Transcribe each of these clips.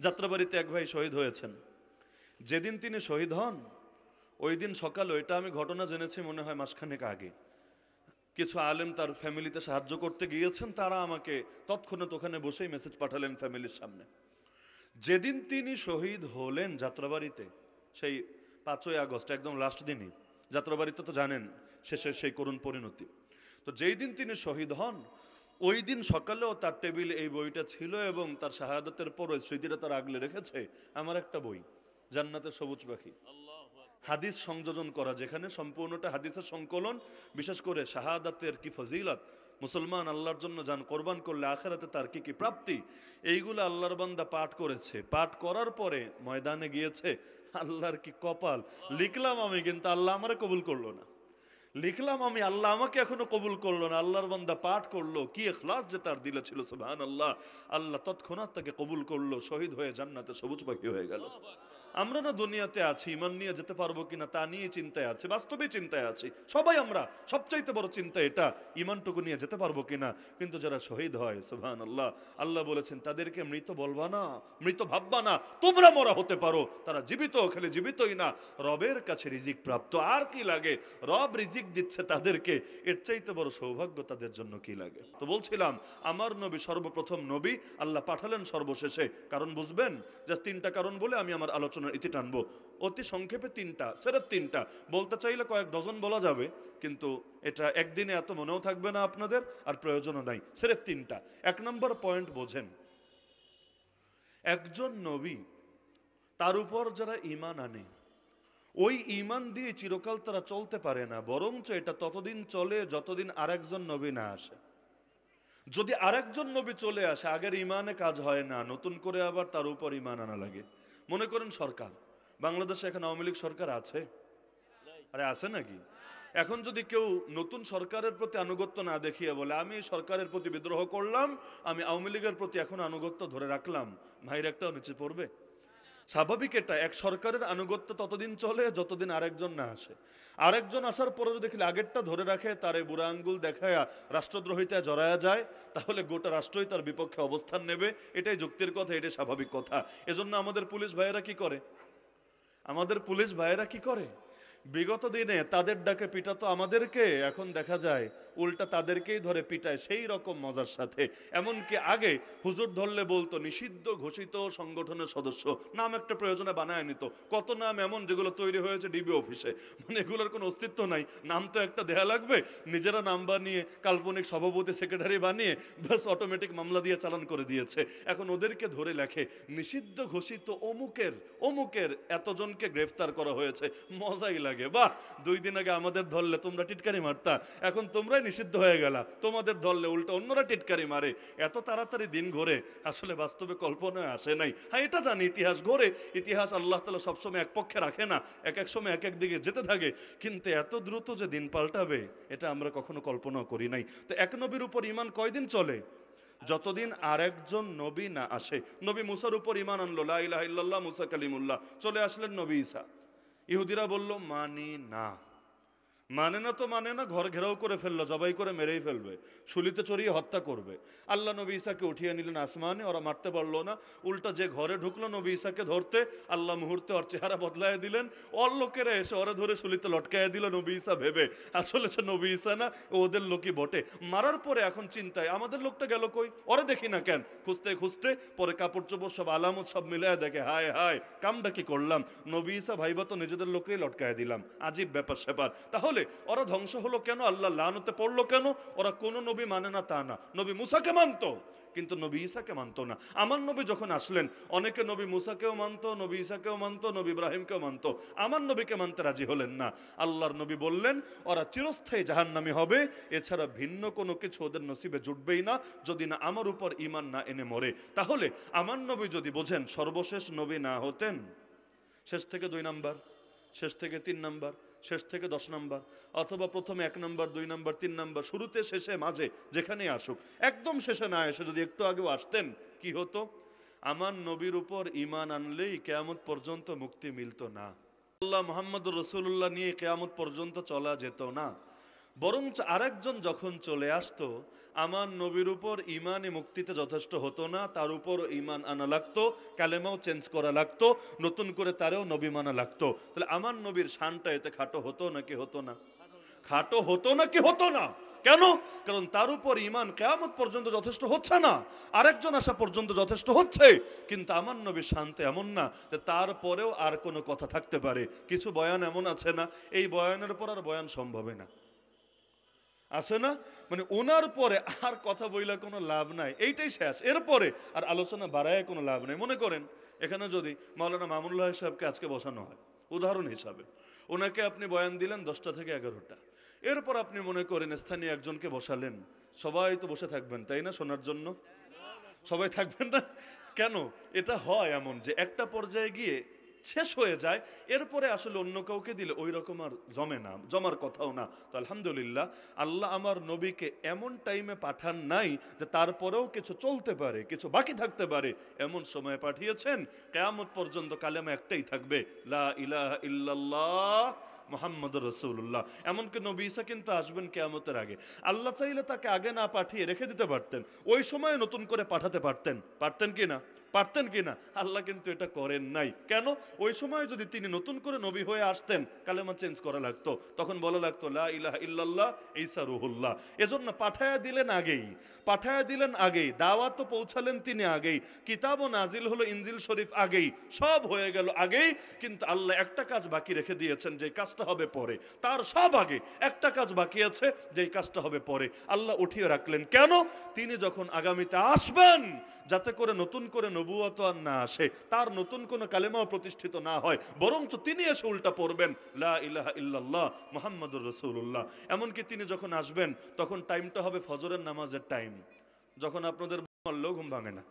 যাত্রাবাড়িতে এক ভাই শহীদ হয়েছেন। যেদিন তিনি শহীদ হন ওই দিন সকালে, এটা আমি ঘটনা জেনেছি মনে হয় মাসখানেক আগে, কিছু আলেম তার ফ্যামিলিতে সাহায্য করতে গিয়েছেন, তারা আমাকে তৎক্ষণাৎ ওখানে বসেই মেসেজ পাঠালেন ফ্যামিলির সামনে। যেদিন তিনি শহীদ হলেন যাত্রাবাড়িতে, সেই 5ই আগস্ট, একদম লাস্ট দিনই, যাত্রাবাড়িতে তো জানেন শেষের সেই করুণ পরিণতি। তো যেই দিন তিনি শহীদ হন ওই দিন সকালেও তার টেবিলে এই বইটা ছিল এবং তার শাহাদাতের পর ওই স্মৃতিটা তার আগলে রেখেছে আমার একটা বই, জান্নাতের সবুজ পাখি, হাদিস সংযোজন করা, যেখানে সম্পূর্ণটা হাদিসের সংকলন, বিশেষ করে শাহাদাতের কি ফজিলত, মুসলমান আল্লাহর জন্য যান কোরবান করলে আখিরাতে তার কি কি প্রাপ্তি, এইগুলো আল্লাহর বান্দা পাঠ করেছে। পাঠ করার পরে ময়দানে গিয়েছে, আল্লাহর কি কপাল, লিখলাম আমি কিন্তু আল্লাহ আমারে কবুল করলো না, লিখলাম আমি আল্লাহ আমাকে এখনো কবুল করলো না। আল্লাহর বান্দা পাঠ করলো, কি ইখলাস যে তার দিলে ছিল, সুবহানাল্লাহ। আল্লাহ তৎক্ষণাৎ তাকে কবুল করলো, শহীদ হয়ে জান্নাতে সবুজ পাখি হয়ে গেল। আমরা না দুনিয়াতে আছি, ইমান নিয়ে যেতে পারবো কিনা তা নিয়ে চিন্তায় আছি, বাস্তবে চিন্তায় আছি সবাই। আমরা সবচাইতে বড় চিন্তা এটা, ইমানটুকু নিয়ে যেতে পারবো কিনা। কিন্তু যারা শহীদ হয়, সুবহানাল্লাহ, আল্লাহ বলেছেন তাদেরকে মৃত বলবা না, মৃত ভাববা না, তোমরা মরা হতে পারো, তারা জীবিত, খেলে জীবিতই না, রবের কাছে রিজিক প্রাপ্ত। আর কি লাগে, রব রিজিক দিচ্ছে তাদেরকে, এর চাইতে বড় সৌভাগ্য তাদের জন্য কি লাগে। তো বলছিলাম, আমার নবী সর্বপ্রথম নবী, আল্লাহ পাঠালেন সর্বশেষে। কারণ বুঝবেন, জাস্ট 3টা কারণ বলে আমি আমার আলোচনার ইতি টানবো, অতি সংক্ষেপে 3টা, সির্ফ 3টা। বলতে চাইলে কয়েক ডজন বলা যাবে, কিন্তু এটা একদিনে এত মনেও থাকবে না আপনাদের, আর প্রয়োজনও নাই। সির্ফ 3টা। 1 নম্বর পয়েন্ট বোঝেন, একজন নবী, তার উপর যারা ঈমান আনে, ওই ঈমান দিয়ে চিরকাল তারা চলতে পারে না, বরঞ্চ এটা ততদিন চলে যতদিন আরেকজন নবী না আসে। যদি আরেকজন নবী চলে আসে, আগের ঈমানে কাজ হয় না, নতুন করে আবার তার উপর ঈমান আনা লাগে। মনে করেন সরকার, বাংলাদেশে এখন আওয়ামী লীগ সরকার আছে, আরে আছে নাকি? এখন যদি কেউ নতুন সরকারের প্রতি আনুগত্য না দেখিয়ে বলে আমি সরকারের প্রতি বিদ্রোহ করলাম, আমি আওয়ামী লীগের প্রতি এখন আনুগত্য ধরে রাখলাম, ভাইয়ের একটাও নিচে পড়বে? স্বাভাবিক এটা, এক সরকারের আনুগত্য ততদিন চলে যতদিন আরেকজন না আসে। আরেকজন আসার পরে যদি আগেরটা ধরে রাখে, তারে বুড়া আঙ্গুল দেখায় রাষ্ট্রদ্রোহিতায় জড়ায়া যায়, তাহলে গোটা রাষ্ট্রই তার বিপক্ষে অবস্থান নেবে। এটাই যুক্তির কথা, এটাই স্বাভাবিক কথা। এজন্য আমাদের পুলিশ ভাইয়েরা কি করে, আমাদের পুলিশ ভাইয়েরা কি করে, বিগত দিনে তাদের ডাকে পিটাতো আমাদেরকে, এখন দেখা যায় উল্টা তাদেরকেই ধরে পিটায় সেই রকম মজার সাথে। এমনকি আগে হুজুর ধরলে বলতো নিষিদ্ধ ঘোষিত সংগঠনের সদস্য, নাম একটা প্রয়োজনে বানায় নিত। কত নাম এমন যেগুলো তৈরি হয়েছে ডিবি অফিসে, মানে এগুলোর কোনো অস্তিত্ব নাই, নাম তো একটা দেয়া লাগবে। নিজেরা নাম বানিয়ে কাল্পনিক সভাপতি সেক্রেটারি বানিয়ে ব্যাস অটোমেটিক মামলা দিয়ে চালান করে দিয়েছে। এখন ওদেরকে ধরে লেখে নিষিদ্ধ ঘোষিত অমুকের অমুকের এতজনকে গ্রেফতার করা হয়েছে, মজাই লাগে। বাহ, 2 দিন আগে আমাদের ধরলে তোমরা টিটকারি মারতা, এখন তোমরাই নিষিদ্ধ হয়ে গেলা, তোমাদের ধরলে উল্টো অন্যরা টিটকারি মারে। এত তাড়াতাড়ি দিন ঘোরে, আসলে বাস্তবে কল্পনায় আসে নাই। হ্যাঁ, এটা জানি ইতিহাস ঘোরে, ইতিহাস আল্লাহ তাআলা সবসময় এক পক্ষে রাখে না, এক এক সময় এক এক দিকে যেতে থাকে, কিন্তু এত দ্রুত যে দিন পাল্টাবে এটা আমরা কখনো কল্পনাও করি নাই। তো এক নবীর উপর ঈমান কয়দিন চলে? যতদিন আরেকজন নবী না আসে। নবী মুসার উপর ঈমান আনলো, লা ইলাহা ইল্লাল্লাহ মুসা কালিমুল্লাহ, চলে আসলেন নবী ঈসা। ইহুদিরা বলল মানি না, মানে না তো মানে না, ঘর ঘেরাও করে ফেললো, জবাই করে মেরেই ফেলবে, শুলিতে চড়িয়ে হত্যা করবে। আল্লাহ নবী ঈসাকে উঠিয়ে নিলেন আসমানে, ওরা মারতে পারলো না। উল্টা যে ঘরে ঢুকলো নবী ঈসাকে ধরতে, আল্লাহ মুহূর্তে ওর চেহারা বদলায় দিলেন, ওর লোকেরা এসে ওরা ধরে শুলিতে লটকায় দিল, নবী ঈসা ভেবে আসলে সে নবী ঈসা না, ওদের লোকই বটে। মারার পরে এখন চিন্তায় আমাদের লোকটা গেল কই, ওরা দেখি না কেন, খুঁজতে খুঁজতে পরে কাপড় চোপড় সব আলামত সব মিলায় দেখে, হায় হায় কামটা কি করলাম, নবী ঈসা ভাইবা তো নিজেদের লোককেই লটকায় দিলাম, আজীব ব্যাপার স্যাপার। তাহলে ওরা ধ্বংস হলো কেন, আল্লাহ লানতে পড়লো কেন? ওরা কোনো নবী মানে না তা না, নবী মুসাকে মানতো কিন্তু নবী ঈসাকে মানতো না। আমার নবী যখন আসলেন, অনেকে নবী মুসাকেও মানতো, নবী ঈসাকেও মানতো, নবী ইব্রাহিমকেও মানতো, আমার নবীকে মানতে রাজি হলেন না। আল্লাহর নবী বললেন ওরা চিরস্থায়ী জাহান্নামী হবে, এছাড়া ভিন্ন কোনো কিছু ওদের নসিবে জুটবেই না যদি না আমার উপর ঈমান না এনে মরে। তাহলে আমার নবী যদি বোঝেন সর্বশেষ নবী না হতেন, শেষ থেকে 2 নাম্বার, শেষ থেকে 3 নাম্বার, শেষ থেকে 10 নাম্বার, অথবা প্রথমে 1 নাম্বার 2 নাম্বার 3 নাম্বার, শুরুতে শেষে মাঝে যেখানেই আসুক, একদম শেষে না এসে যদি একটু আগেও আসতেন, কি হতো? আমার নবীর উপর ঈমান আনলেই কিয়ামত পর্যন্ত মুক্তি মিলতো না, আল্লাহ মুহাম্মদুর রাসূলুল্লাহ নিয়ে কিয়ামত পর্যন্ত চলা যেত না। বরঞ্চ আরেকজন যখন চলে আসতো, আমার নবীর উপর ইমানে মুক্তিতে যথেষ্ট হতো না, তার উপর ইমান আনা লাগতো, কালেমাও চেঞ্জ করা লাগতো, নতুন করে তারেও নবী মানা লাগতো। তাহলে আমার নবীর শানটা এতে খাটো হতো নাকি হতো না? খাটো হতো নাকি হতো না? কেন? কারণ তার উপর ইমান কিয়ামত পর্যন্ত যথেষ্ট হচ্ছে না, আরেকজন আসা পর্যন্ত যথেষ্ট হচ্ছে। কিন্তু আমার নবীর শান্তি এমন না যে তারপরেও আর কোনো কথা থাকতে পারে। কিছু বয়ান এমন আছে না, এই বয়ানের পর আর বয়ান সম্ভব না, আছে না? মানে ওনার পরে আর কথা বইলা কোনো লাভ নাই, এইটাই শেষ, এরপরে আর আলোচনা বাড়ায় কোনো লাভ নাই। মনে করেন এখানে যদি মাওলানা মামুনুল্লাহ সাহেবকে আজকে বসানো হয় উদাহরণ হিসাবে, ওনাকে আপনি বয়ান দিলেন 10টা থেকে 11টা, এরপর আপনি মনে করেন স্থানীয় একজনকে বসালেন, সবাই তো বসে থাকবেন তাই না শোনার জন্য? সবাই থাকবেন না? কেন? এটা হয় এমন যে একটা পর্যায়ে গিয়ে শেষ হয়ে যায়, এরপরে আসলে অন্য কাউকে দিলে ওই রকম আর জমে না, জমার কথাও না। তো আলহামদুলিল্লাহ, আল্লাহ আমার নবীকে এমন টাইমে পাঠান নাই যে তারপরেও কিছু চলতে পারে, কিছু বাকি থাকতে পারে, এমন সময় পাঠিয়েছেন কিয়ামত পর্যন্ত কালেমা একটাই থাকবে, লা ইলাহা ইল্লাল্লাহ মুহাম্মাদুর রাসূলুল্লাহ। এমনকি নবী ঈসা কিন্তু আসবেন কিয়ামতের আগে। আল্লাহ চাইলে তাকে আগে না পাঠিয়ে রেখে দিতে পারতেন, ওই সময় নতুন করে পাঠাতে পারতেন, পারতেন কি না? পারতেন কি না? আল্লাহ কিন্তু এটা করেন নাই। কেন? ওই সময় যদি তিনি নতুন করে নবী হয়ে আসতেন, কালেমা চেঞ্জ করা লাগতো, তখন বলা লাগতো লা ইলাহা ইল্লাল্লাহ ঈসা রুহুল্লাহ। এজন্য পাঠায়া দিলেন আগেই, পাঠায়া দিলেন আগেই, দাওয়াত তো পৌঁছালেন তিনি আগেই, কিতাবও নাজিল হলো ইনজিল শরীফ আগেই, সব হয়ে গেল আগেই। কিন্তু আল্লাহ একটা কাজ বাকি রেখে দিয়েছেন, যে কাজটা হবে পরে, তার সব আগে একটা কাজ বাকি আছে, যে কাজটা হবে পরে, আল্লাহ উঠিয়ে রাখলেন। কেন? তিনি যখন আগামীতে আসবেন, যাতে করে নতুন করে নবুয়ত আর না আসে, তার নতুন কোনো কালেমাও প্রতিষ্ঠিত না হয়, বরঞ্চ তিনি এসে উল্টা পড়বেন লা ইলাহা ইল্লাল্লাহ মুহাম্মাদুর রাসূলুল্লাহ। এমনকি তিনি যখন আসবেন তখন টাইমটা হবে ফজরের নামাজের টাইম, যখন আপনাদের মারলেও ঘুম ভাঙে না।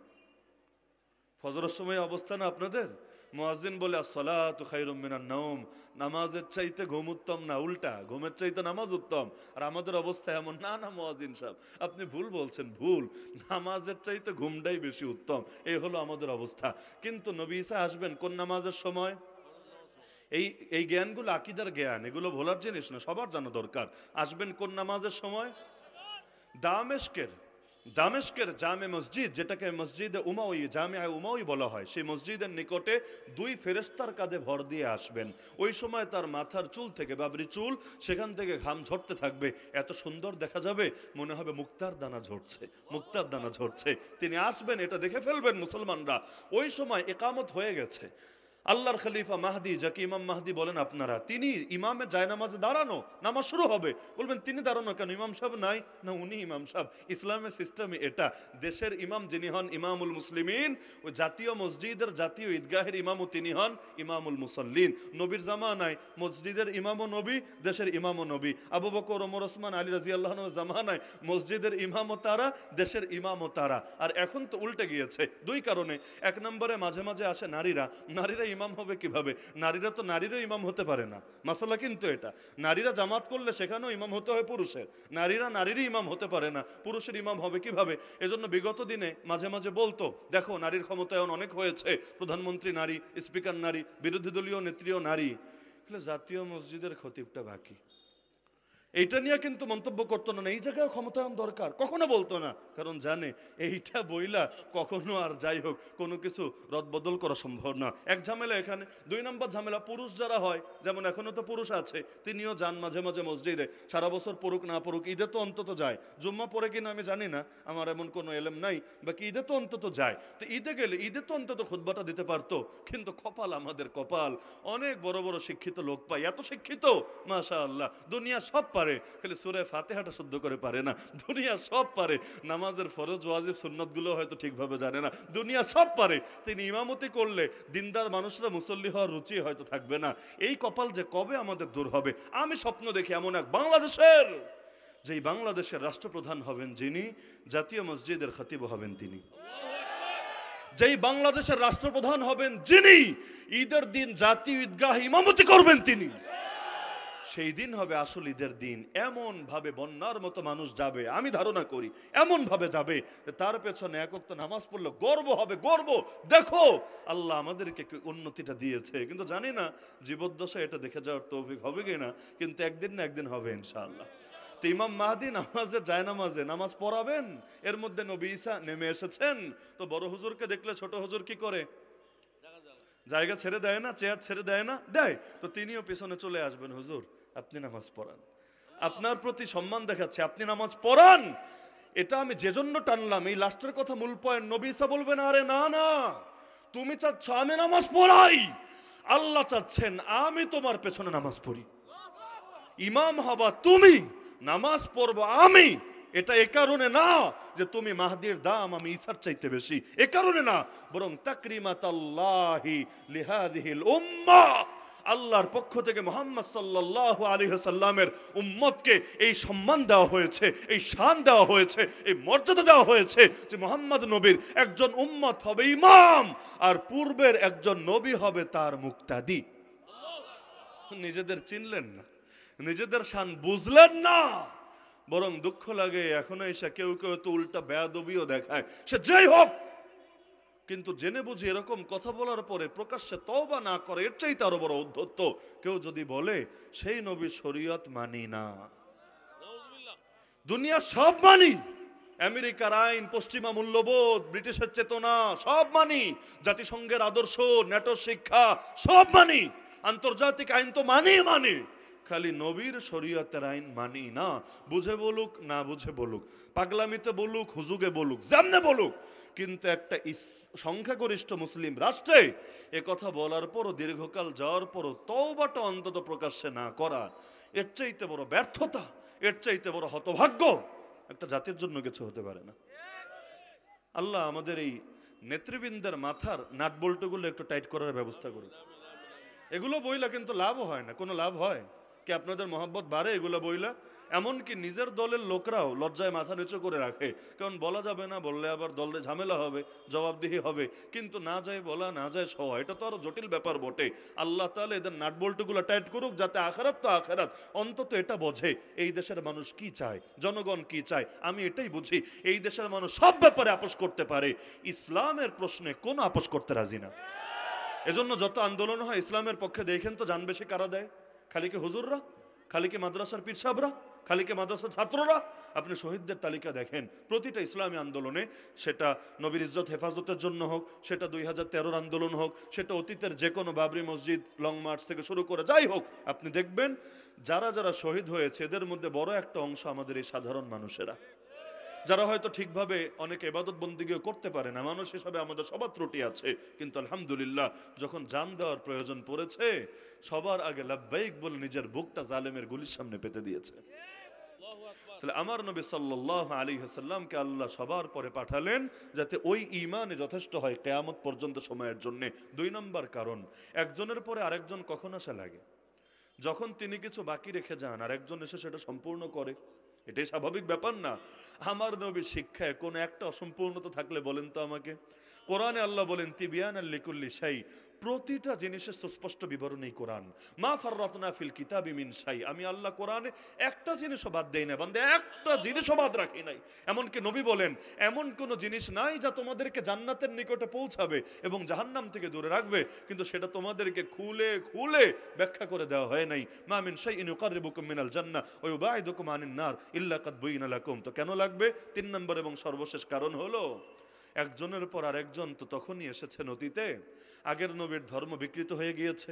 ফজরের সময় অবস্থা না আপনাদের, মুয়াজ্জিন বলে আসসালাতু খায়রুম মিনান নাওম, নামাজের চাইতে ঘুম উত্তম না, উল্টা, ঘুমের চাইতে নামাজ উত্তম। আর আমাদের অবস্থা এমন না। না মুয়াজ্জিন সাহেব, আপনি ভুল বলছেন, ভুল, নামাজের চাইতে ঘুমটাই বেশি উত্তম, এই হলো আমাদের অবস্থা। কিন্তু নবী ঈসা আসবেন কোন নামাজের সময়? এই এই জ্ঞানগুলো আকীদার জ্ঞান, এগুলো ভোলার জিনিস না, সবার জানা দরকার। আসবেন কোন নামাজের সময়? দামেস্কের দামেস্কের জামে মসজিদ, যেটাকে মসজিদে উমাউই, জামিয়া উমাউই বলা হয়, সেই মসজিদের নিকটে দুই ফেরেশতার কাঁধে ভর দিয়ে আসবেন। ওই সময় তার মাথার চুল থেকে, বাবরি চুল, সেখান থেকে ঘাম ঝরতে থাকবে, এত সুন্দর দেখা যাবে, মনে হবে মুক্তার দানা ঝরছে, মুক্তার দানা ঝরছে। তিনি আসবেন, এটা দেখে ফেলবেন মুসলমানরা। ওই সময় ইকামত হয়ে গেছে, আল্লাহর খলিফা মাহদি, যাকে ইমাম মাহদি বলেন আপনারা, তিনি ইমামের জায়নামাজে দাঁড়ানো, নামাজ শুরু হবে। বলবেন তিনি দাঁড়ানো কেন? ইমাম সাহেব নাই? না, উনি ইমাম সাহেব। ইসলামের সিস্টেমে এটা, দেশের ইমাম যিনি হন ইমামুল মুসলিমিন, ওই জাতীয় মসজিদের, জাতীয় ঈদগাহের ইমামও তিনি হন ইমামুল মুসল্লিন। নবীর জামানায় মসজিদের ইমামও নবী, দেশের ইমামও নবী। আবু বকর, ওমর, ওসমান, আলী রাদিয়াল্লাহু আনহুর জামানায় মসজিদের ইমামও তারা, দেশের ইমামও তারা। আর এখন তো উল্টে গিয়েছে দুই কারণে। এক নম্বরে মাঝে মাঝে আসে নারীরা, নারীরা ইমাম হবে কিভাবে? নারীরা তো নারীরও ইমাম হতে পারে না, মাসালা কিন্তু এটা। নারীরা জামাত করলে সেখানেও ইমাম হতে হয় পুরুষের, নারীরা নারীরই ইমাম হতে পারে না, পুরুষের ইমাম হবে কিভাবে? এজন্য বিগত দিনে মাঝে মাঝে বলতো, দেখো নারীর ক্ষমতায়ন অনেক হয়েছে, প্রধানমন্ত্রী নারী, স্পিকার নারী, বিরোধী দলীয় নেত্রীও নারী। জাতীয় মসজিদের খতিবটা বাকি, এইটা নিয়ে কিন্তু মন্তব্য করতো না, এই জায়গায় ক্ষমতায়ন দরকার, কখনো বলতো না, কারণ জানে এইটা বইলা কখনো আর যাই হোক কোনো কিছু রদবদল করা সম্ভব না। এক ঝামেলা এখানে। দুই নম্বর ঝামেলা, পুরুষ যারা হয়, যেমন এখনো তো পুরুষ আছে, তিনিও যান মাঝে মাঝে মসজিদে, সারা বছর পড়ুক না পড়ুক, ঈদে তো অন্তত যায়, জুম্মা পড়ে কিনা আমি জানি না, আমার এমন কোনো এলেম নাই, বাকি ঈদে তো অন্তত যায়। তো ঈদে গেলে, ঈদে তো অন্তত খুতবাটা দিতে পারতো। কিন্তু কপাল, আমাদের কপাল, অনেক বড় বড় শিক্ষিত লোক পাই, এত শিক্ষিত মাশাআল্লাহ, দুনিয়া সব পারে, খালি সূরা ফাতিহাটা শুদ্ধ করে পারে না। দুনিয়া সব পারে, নামাজের ফরজ ওয়াজিব সুন্নতগুলো হয়তো ঠিকভাবে জানে না, দুনিয়া সব পারে। তিনি ইমামতি করলে দিনদার মানুষরা মুসল্লি হওয়ার রুচি হয়তো থাকবে না। এই কপাল যে কবে আমাদের দূর হবে। আমি স্বপ্ন দেখি এমন এক বাংলাদেশের, যেই বাংলাদেশের রাষ্ট্রপ্রধান হবেন যিনি, জাতীয় মসজিদের খতিব হবেন তিনি। যেই বাংলাদেশের রাষ্ট্রপ্রধান হবেন যিনি, ঈদের দিন জাতীয় ঈদগাহ ইমামতি করবেন তিনি। সেই দিন হবে আসল ঈদের দিন। এমন ভাবে বন্যার মতো মানুষ যাবে, আমি ধারণা করি এমন ভাবে যাবে, তার পেছনে এক ওয়াক্ত নামাজ পড়লে গর্ব হবে, গর্ব, দেখো আল্লাহ আমাদেরকে উন্নতিটা দিয়েছে। কিন্তু জানি না জীবদ্দশা এটা দেখে যাওয়ার তৌফিক হবে কিনা, কিন্তু একদিন না একদিন হবে ইনশাআল্লাহ। তো ইমাম মাহদি নামাজে জায়নামাজে নামাজ পড়াবেন, এর মধ্যে নবী ঈসা নেমে এসেছেন। তো বড় হুজুরকে দেখলে ছোট হুজুর কি করে? জায়গা ছেড়ে দেয় না, চেয়ার ছেড়ে দেয় না, দেয়। তো তিনিও পেছনে চলে আসবেন, হুজুর আপনি নামাজ পড়ান, আপনার প্রতি সম্মান দেখাচ্ছে, আপনি নামাজ পড়ান। এটা আমি যে জন্য টানলাম, এই লাস্টের কথা মূল পয়েন্ট। নবী ঈসা বলবেন, আরে না না, তুমি চাচ্ছ আমি নামাজ পড়াই, আল্লাহ চাচ্ছেন আমি তোমার পেছনে নামাজ পড়ি। ইমাম হবা তুমি, নামাজ পড়বো আমি। এটা এ কারণে না যে তুমি মাহদির দাম আমি ঈসার চাইতে বেশি, এ কারণে না, বরং তাকরিমাতাল্লাহি লিহাদিহিল উম্মাহ, আল্লাহর পক্ষ থেকে মুহাম্মদ সাল্লাল্লাহু আলাইহি ওয়াসাল্লামের উম্মতকে এই সম্মান দেওয়া হয়েছে, এই শান দেওয়া হয়েছে, এই মর্যাদা দেওয়া হয়েছে যে মুহাম্মদ নবীর একজন উম্মত হবে ইমাম, আর পূর্বের একজন নবী হবে তার মুক্তাদি। নিজেদের চিনলেন না, নিজেদের শান বুঝলেন না, বরং দুঃখ লাগে এখনো এসে কেউ কেউ তো উল্টা বেয়াদবিও দেখায়। সে যাই হোক, কিন্তু জেনে বুঝি এরকম কথা বলার পরে প্রকাশ্যে তওবা না করে, এর চাইতে আরো বড় উদ্ধত্ত কেউ যদি বলে সেই নবীর শরীয়ত মানি না। দুনিয়া সব মানি, আমেরিকার আইন, পশ্চিমা মূল্যবোধ, ব্রিটিশের চেতনা সব মানি, জাতিসংঘের আদর্শ, ন্যাটোর শিক্ষা সব মানি, আন্তর্জাতিক আইন তো মানি, খালি নবীর শরীয়তের আইন মানি না। বুঝে বলুক না বুঝে বলুক, পাগলামিতে বলুক হুজুগে বলুক, যেমনে বলুক, কিন্তু একটা সংখ্যাগরিষ্ঠ মুসলিম রাষ্ট্রে এ কথা বলার পরও, দীর্ঘকাল যাওয়ার পরও তওবাটা অন্তত প্রকাশ্যে না করা, এর চাইতে বড় ব্যর্থতা, এর চাইতে বড় হতভাগ্য একটা জাতির জন্য কিছু হতে পারে না। আল্লাহ আমাদের এই নেতৃবৃন্দের মাথার নাট বল্টুগুলো একটু টাইট করার ব্যবস্থা করুন। এগুলো বইলা কিন্তু লাভও হয় না, কোনো লাভ হয় কি? আপনাদের মহব্বত বাড়ে এগুলো বইলা? এমনকি নিজের দলের লোকরাও লজ্জায় মাথা নিচু করে রাখে, কারণ বলা যাবে না, বললে আবার দলে ঝামেলা হবে, জবাবদিহি হবে। কিন্তু না যায় বলা, না যায় সওয়া, এটা তো আরো জটিল ব্যাপার বটে। আল্লাহ তাআলা এদের নাটবল্টুগুলো টাইট করুক, যাতে আখিরাত তো আখিরাত, অন্তত এটা বোঝে এই দেশের মানুষ কি চায়, জনগণ কি চায়। আমি এটাই বুঝি, এই দেশের মানুষ সব ব্যাপারে আপোষ করতে পারে, ইসলামের প্রশ্নে কোনো আপোষ করতে রাজি না। এজন্য যত আন্দোলন হয় ইসলামের পক্ষে দেখেন তো জান বেশি কারা দেয়? খালি কি হুজুররা? খালি কি মাদ্রাসার পীর সাহেবরা? খালি কি মাদ্রাসার ছাত্ররা? আপনি শহীদদের তালিকা দেখেন, প্রতিটা ইসলামী আন্দোলনে, সেটা নবীর ইজ্জত হেফাজতের জন্য হোক, সেটা 2013 আন্দোলন হোক, সেটা অতীতের যে কোনো বাবরি মসজিদ লং মার্চ থেকে শুরু করে যাই হোক, আপনি দেখবেন যারা যারা শহীদ হয়েছে এদের মধ্যে বড় একটা অংশ আমাদের এই সাধারণ মানুষেরা, যারা হয়তো ঠিকভাবে অনেক ইবাদত বন্দেগী করতে পারে না। মানুষ হিসাবে আমাদের সবার ত্রুটি আছে, কিন্তু আলহামদুলিল্লাহ যখন জান দেওয়ার প্রয়োজন পড়েছে সবার আগে লাব্বাইক বলে নিজের বুকটা জালেমের গুলির সামনে পেতে দিয়েছে। তাহলে আমার নবী সাল্লাল্লাহু আলাইহি ওয়াসাল্লামকে আল্লাহ সবার পরে পাঠালেন যাতে ওই ঈমানে যথেষ্ট হয় কিয়ামত পর্যন্ত সময়ের জন্য। 2 নম্বর কারণ, একজনের পরে আরেকজন কখন আসা লাগে? যখন তিনি কিছু বাকি রেখে যান আর একজন এসে সেটা সম্পূর্ণ করে। এটাই স্বাভাবিক ব্যাপার না? আমার নবীর শিক্ষায় কোন একটা অসম্পূর্ণতা থাকলে বলেন তো আমাকে। কোরআনে আল্লাহ বলেন তিবিয়ানাল লিকুল্লি শাই, প্রতিটা জিনিসের সুস্পষ্ট বিবরণ এই কোরআন। মা ফাররাতনা ফিল কিতাবি মিন শাই, আমি আল্লাহ কোরআনে একটা জিনিসও বাদ দেই না বান্দা, একটা জিনিসও বাদ রাখি নাই। এমনকি নবী বলেন এমন কোন জিনিস নাই যা তোমাদেরকে জান্নাতের নিকটে পৌঁছাবে এবং জাহান্নাম থেকে দূরে রাখবে, কিন্তু সেটা তোমাদেরকে খুলে খুলে ব্যাখ্যা করে দেওয়া হয় নাই। মা মিন শাইইন ইউকাররিবুকুম মিনাল জান্নাহ ওয়া ইউবাইদুকুম আনিন নার ইল্লা কাদ বুইনা লাকুম। তো কেন লাগবে? 3 নম্বর এবং সর্বশেষ কারণ হলো, একজনের পর আরেকজন তো তখনই এসেছেন অতীতে, আগের নবীর ধর্ম বিকৃত হয়ে গিয়েছে,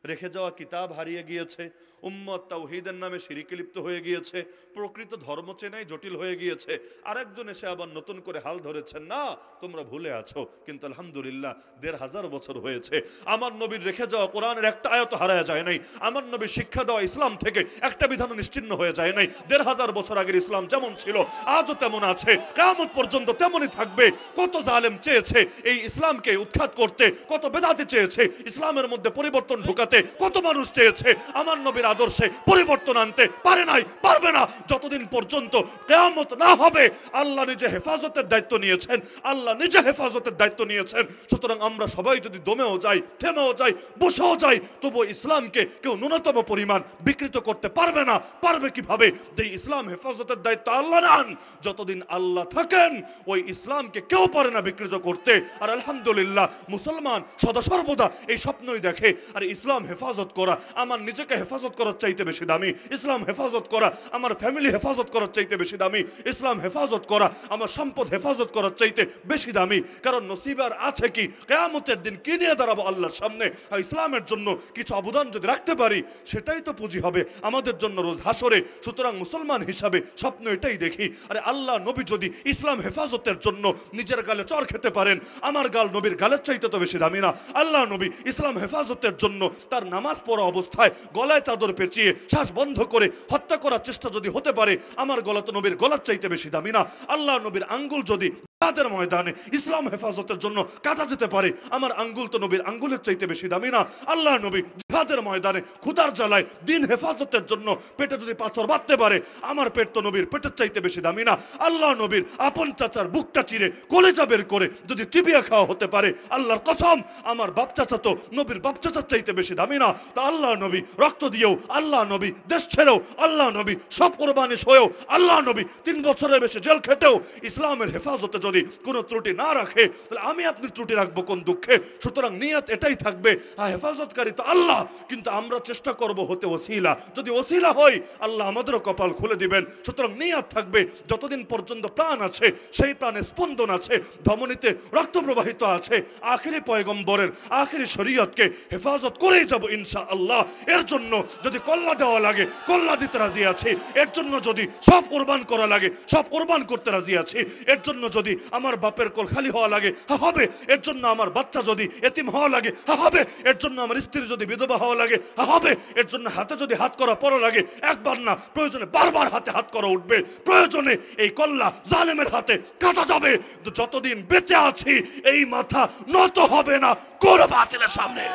রেখে যাওয়া কিতাব হারিয়ে গিয়েছে, উম্মত তাওহীদের নামে শিরকে লিপ্ত হয়ে গিয়েছে, প্রকৃত ধর্ম চেনাই জটিল হয়ে গিয়েছে। আরেকজন এসে আবার নতুন করে হাল ধরেছেন, না তোমরা ভুলে আছো, কিন্তু আলহামদুলিল্লাহ 1500 বছর হয়েছে, আমার নবীর রেখে যাওয়া কোরআনের একটা আয়াত হারায়া যায় নাই, আমার নবীর শিক্ষা দেওয়া ইসলাম থেকে একটা বিধান নিশ্চিহ্ন হয়ে যায় নাই। 1500 বছর আগের ইসলাম যেমন ছিল আজও তেমন আছে, কিয়ামত পর্যন্ত তেমনই থাকবে। কত জালেম চেয়েছে এই ইসলামকে উৎখাত করতে, কত বেদাতি চেয়েছে ইসলামের মধ্যে পরিবর্তন ঢুকাতে, কত মানুষ চেয়েছে আমার নবীর আদর্শে পরিবর্তন আনতে, পারে নাই, পারবে না, যতদিন পর্যন্ত কিয়ামত না হবে। আল্লাহ নিজে হেফাজতের দায়িত্ব নিয়েছেন, আল্লাহ নিজে হেফাজতের দায়িত্ব নিয়েছেন। সুতরাং আমরা সবাই যদি দমেও যাই, থেমেও যাই, বসেও যাই, তবু ইসলামকে কেউ ন্যূনতম পরিমাণ বিকৃত করতে পারবে না। পারবে কিভাবে? যে ইসলাম হেফাজতের দায়িত্ব আল্লাহ নেন, যতদিন আল্লাহ থাকেন ওই ইসলামকে কেউ পারে না বিকৃত করতে। আর আলহামদুলিল্লাহ মুসলমান সদা সর্বদা এই স্বপ্নই দেখে, আর ইসলাম ইসলাম হেফাজত করা আমার নিজেকে হেফাজত করার চাইতে বেশি দামি, ইসলাম হেফাজত করা আমার ফ্যামিলি হেফাজত করার চাইতে বেশি দামি, ইসলাম হেফাজত করা আমার সম্পদ হেফাজত করার চাইতে বেশি দামি। কারণ নসিবার আছে কি কিয়ামতের দিন কি নিয়ে দাঁড়াবো আল্লাহর সামনে, আর ইসলামের জন্য কিছু অবদান যদি রাখতে পারি সেটাই তো পুঁজি হবে আমাদের জন্য রোজ হাসরে। সুতরাং মুসলমান হিসাবে স্বপ্ন এটাই দেখি, আরে আল্লাহ নবী যদি ইসলাম হেফাজতের জন্য নিজের গালে চর খেতে পারেন, আমার গাল নবীর গালের চাইতে তো বেশি দামি না। আল্লাহ নবী ইসলাম হেফাজতের জন্য তার নামাজ পড়া অবস্থায় গলায় চাদর পেঁচিয়ে শ্বাস বন্ধ করে হত্যা করার চেষ্টা যদি হতে পারে, আমার গলা তো নবীর গলার চাইতে বেশি দামি না। আল্লাহ নবীর আঙ্গুল যদি জিহাদের ময়দানে ইসলাম হেফাজতের জন্য কাটা যেতে পারে, আমার আঙ্গুল তো নবীর আঙ্গুলের চাইতে বেশি দামি না। আল্লাহ নবী জিহাদের ময়দানে ক্ষুধার জ্বালায় দিন হেফাজতের জন্য পেটে যদি পাথর বাঁধতে পারে, আমার পেট তো নবীর পেটের চাইতে বেশি দামি না। আল্লাহ নবীর আপন চাচার বুকটা চিরে কলেজা বের করে যদি চিবিয়ে খাওয়া হতে পারে, আল্লাহর কসম আমার বাপ চাচা তো নবীর বাপ চাচার চাইতে বেশি দামি না। তা আল্লাহ নবী রক্ত দিয়েও, আল্লাহ নবী দেশ ছেড়েও, আল্লাহ নবী সব কোরবানি হয়েও, আল্লাহ নবী 3 বছরের বেশি জেল খেটেও ইসলামের হেফাজতে যদি কোনো ত্রুটি না রাখে, তাহলে আমি আপনি ত্রুটি রাখবো কোন দুঃখে? সুতরাং নিয়ত এটাই থাকবে, হেফাজতকারী তো আল্লাহ, কিন্তু আমরা চেষ্টা করব হতে ওসিলা। যদি ওসিলা হয় আল্লাহ আমাদেরও কপাল খুলে দিবেন। সুতরাং নিয়ত থাকবে যতদিন পর্যন্ত প্রাণ আছে, সেই প্রাণে স্পন্দন আছে, ধমনীতে রক্ত প্রবাহিত আছে, আখেরি পয়গম্বরের আখেরি শরীয়তকে হেফাজত করেই যাব ইনশাআল্লাহ। এর জন্য যদি কল্লা দেওয়া লাগে কল্লা দিতে রাজি আছি, এর জন্য যদি সব কোরবান করা লাগে সব কোরবান করতে রাজি আছি, এর জন্য যদি আমার বাপের কোল খালি হওয়া লাগে হবে, এর জন্য আমার বাচ্চা যদি এতিম হওয়া লাগে হবে, এর জন্য আমার স্ত্রী যদি বিধবা হওয়া লাগে হবে, এর জন্য হাতে যদি হাত করা পড়া লাগে একবার না প্রয়োজনে বারবার হাতে হাত করা উঠবে, প্রয়োজনে এই কল্লা জালেমের হাতে কাটা যাবে। যতদিন বেঁচে আছি এই মাথা নত হবে না কোন বাতিলের সামনে।